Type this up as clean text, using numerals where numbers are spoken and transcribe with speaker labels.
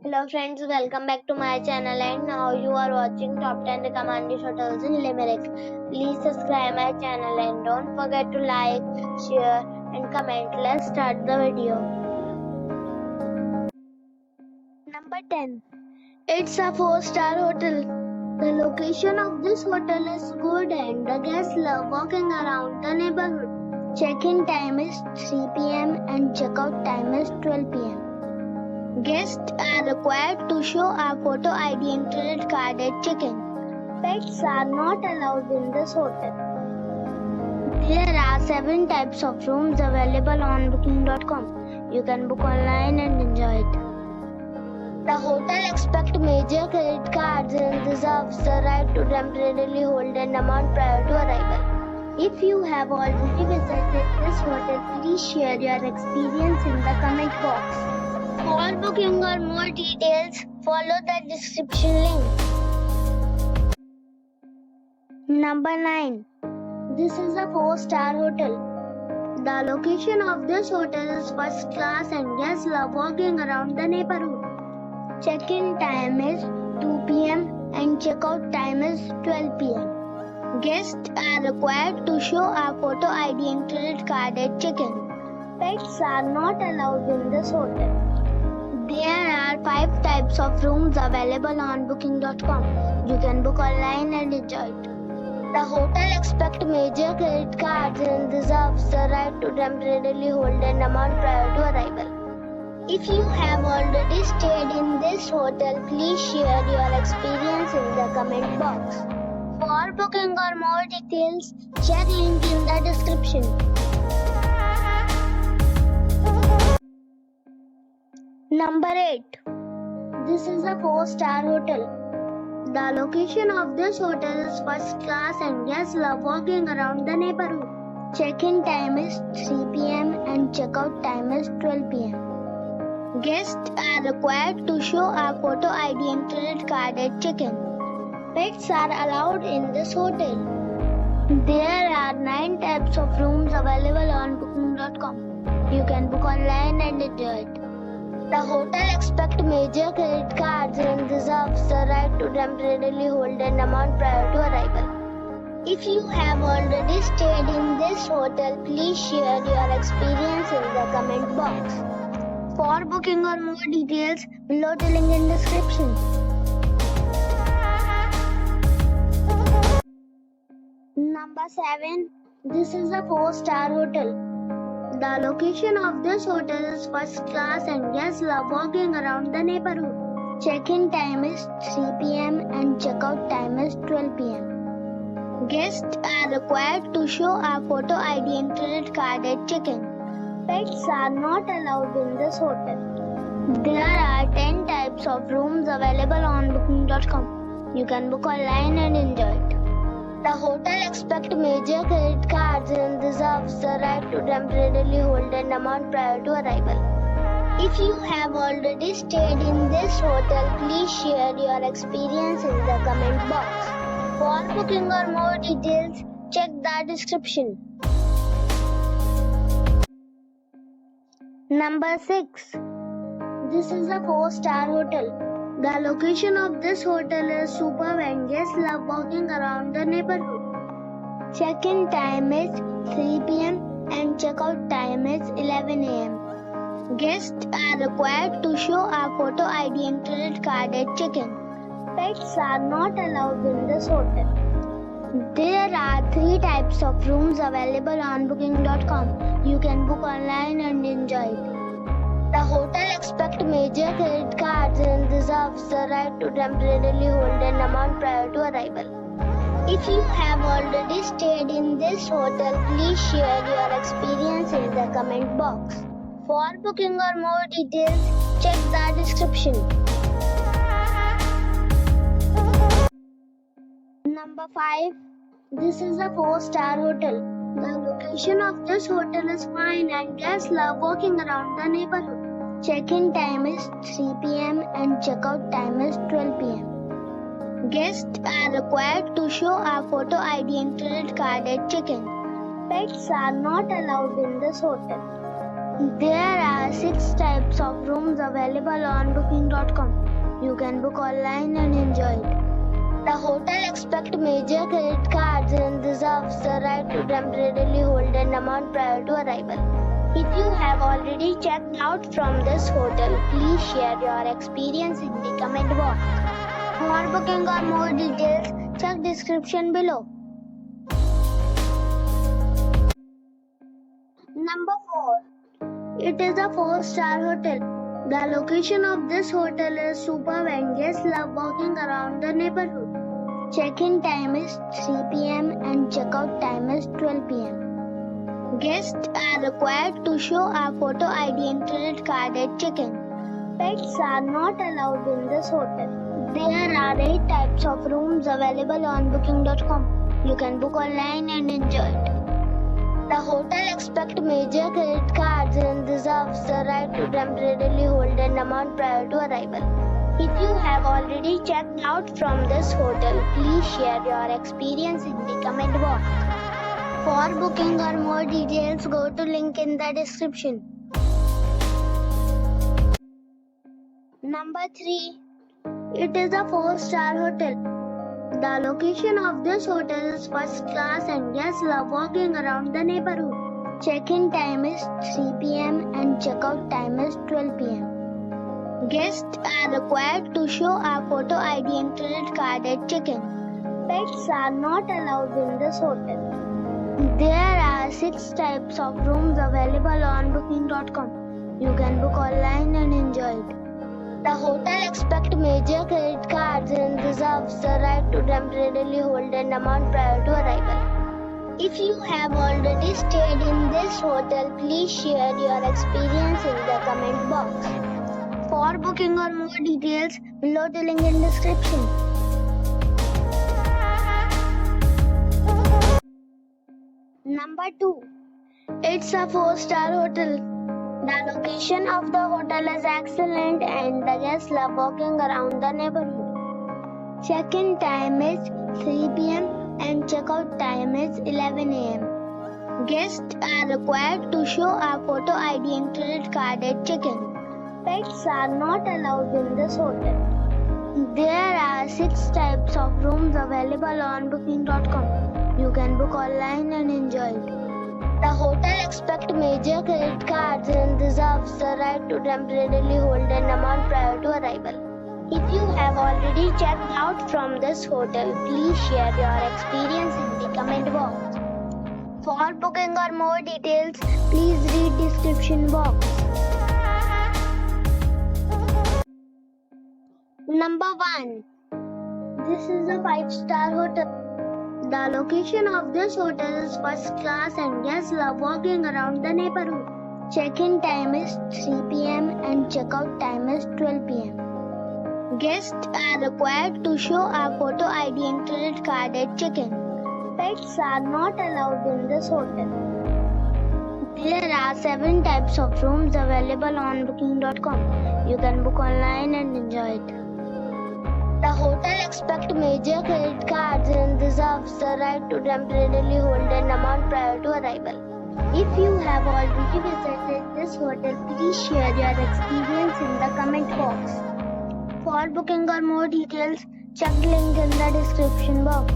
Speaker 1: Hello friends, welcome back to my channel and now you are watching top 10 recommended hotels in Limerick. Please subscribe my channel and don't forget to like, share and comment. Let's start the video. Number 10. It's a 4-star hotel. The location of this hotel is good and the guests love walking around the neighborhood. Check-in time is 3 p.m. and check-out time is 12 p.m. Guests are required to show a photo ID and credit card at check-in. Pets are not allowed in this hotel. There are 7 types of rooms available on booking.com. You can book online and enjoy it. The hotel expects major credit cards and reserves the right to temporarily hold an amount prior to arrival. If you have already visited this hotel, please share your experience in the comment box. For booking or more details, follow the description link. Number 9. This is a 4-star hotel. The location of this hotel is first class and guests love walking around the neighborhood. Check-in time is 2 p.m. and check-out time is 12 p.m. Guests are required to show a photo ID and credit card at check-in. Pets are not allowed in this hotel. There are 5 types of rooms available on booking.com. You can book online and enjoy it. The hotel expects major credit cards and reserves the right to temporarily hold an amount prior to arrival. If you have already stayed in this hotel, please share your experience in the comment box. For booking or more details, check link in the description. Number 8. This is a 4-star hotel. The location of this hotel is first class and guests love walking around the neighborhood. Check-in time is 3 p.m. and check-out time is 12 p.m. Guests are required to show a photo ID and credit card at check-in. Pets are allowed in this hotel. There are 9 types of rooms available on booking.com. You can book online and enjoy it. The hotel expects major credit cards and reserves the right to temporarily hold an amount prior to arrival. If you have already stayed in this hotel, please share your experience in the comment box. For booking or more details, below the link in description. Number 7. This is a 4-star hotel. The location of this hotel is first class and guests love walking around the neighborhood. Check-in time is 3 p.m. and check-out time is 12 p.m. Guests are required to show a photo ID and credit card at check-in. Pets are not allowed in this hotel. There are 10 types of rooms available on booking.com. You can book online and enjoy it. The hotel expects major credit cards and reserves the right to temporarily hold an amount prior to arrival. If you have already stayed in this hotel, please share your experience in the comment box. For booking or more details, check the description. Number 6. This is a 4-star hotel. The location of this hotel is superb and guests love walking around the neighborhood. Check-in time is 3 p.m. and check-out time is 11 a.m. Guests are required to show a photo ID and credit card at check-in. Pets are not allowed in this hotel. There are 3 types of rooms available on booking.com. You can book online and enjoy it. The hotel expects major credit cards and reserves the right to temporarily hold an amount prior to arrival. If you have already stayed in this hotel, please share your experience in the comment box. For booking or more details, check the description. Number 5. This is a 4-star hotel. The location of this hotel is fine and guests love walking around the neighborhood. Check-in time is 3 p.m. and check-out time is 12 p.m. Guests are required to show a photo ID and credit card at check-in. Pets are not allowed in this hotel. There are 6 types of rooms available on booking.com. You can book online and enjoy it. The hotel accepts major credit cards and reserves the right to temporarily hold an amount prior to arrival. If you have already checked out from this hotel, please share your experience in the comment box. For booking or more details, check description below. Number 4. It is a 4-star hotel. The location of this hotel is superb and guests love walking around the neighborhood. Check-in time is 3 p.m. and check-out time is 12 p.m. Guests are required to show a photo ID and credit card at check-in. Pets are not allowed in this hotel. There are 8 types of rooms available on booking.com. You can book online and enjoy it. The hotel accepts major credit cards and reserves the right to temporarily hold an amount prior to arrival. If you have already checked out from this hotel, please share your experience in the comment box. For booking or more details, go to link in the description. Number 3. It is a 4-star hotel. The location of this hotel is first class and guests love walking around the neighborhood. Check-in time is 3 p.m. and check-out time is 12 p.m. Guests are required to show a photo ID and credit card at check-in. Pets are not allowed in this hotel. There are 6 types of rooms available on booking.com. You can book online and enjoy it. The hotel accepts major credit cards and reserves the right to temporarily hold an amount prior to arrival. If you have already stayed in this hotel, please share your experience in the comment box. For booking or more details, below the link in description. Number 2. It's a 4-star hotel. The location of the hotel is excellent and the guests love walking around the neighborhood. Check-in time is 3 p.m. and check-out time is 11 a.m. Guests are required to show a photo ID and credit card at check-in. Pets are not allowed in this hotel. There are 6 types of rooms available on booking.com. You can book online and enjoy it. The hotel accepts major credit cards and reserves the right to temporarily hold an amount prior to arrival. If you have already checked out from this hotel, please share your experience in the comment box. For booking or more details, please read description box. Number 1. This is a 5-star hotel. The location of this hotel is first class and guests love walking around the neighborhood. Check-in time is 3 p.m. and check-out time is 12 p.m. Guests are required to show a photo ID and credit card at check-in. Pets are not allowed in this hotel. There are 7 types of rooms available on booking.com. You can book online and enjoy it. The hotel accepts major credit cards and reserves the right to temporarily hold an amount prior to arrival. If you have already visited this hotel, please share your experience in the comment box. For booking or more details, check link in the description box.